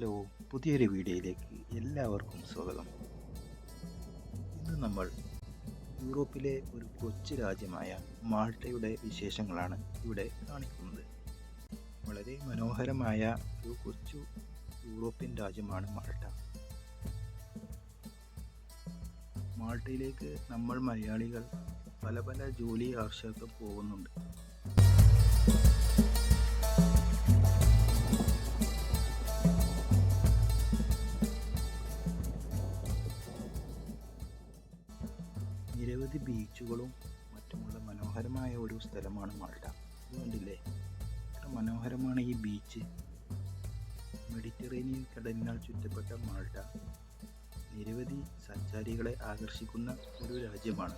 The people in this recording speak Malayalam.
ഹലോ, പുതിയൊരു വീഡിയോയിലേക്ക് എല്ലാവർക്കും സ്വാഗതം. ഇന്ന് നമ്മൾ യൂറോപ്പിലെ ഒരു കൊച്ചു രാജ്യമായ മാൾട്ടയുടെ വിശേഷങ്ങളാണ് ഇവിടെ കാണിക്കുന്നത്. വളരെ മനോഹരമായ ഒരു കൊച്ചു യൂറോപ്യൻ രാജ്യമാണ് മാൾട്ട. മാൾട്ടയിലേക്ക് നമ്മൾ മലയാളികൾ പല പല ജോലി ആവശ്യങ്ങൾക്ക് പോകുന്നുണ്ട്. നിരവധി ബീച്ചുകളും മറ്റുമുള്ള മനോഹരമായ ഒരു സ്ഥലമാണ് മാൾട്ട. ഇത് കണ്ടില്ലേ, എത്ര മനോഹരമാണ് ഈ ബീച്ച്. മെഡിറ്ററേനിയൻ കടലിനാൽ ചുറ്റപ്പെട്ട മാൾട്ട നിരവധി സഞ്ചാരികളെ ആകർഷിക്കുന്ന ഒരു രാജ്യമാണ്.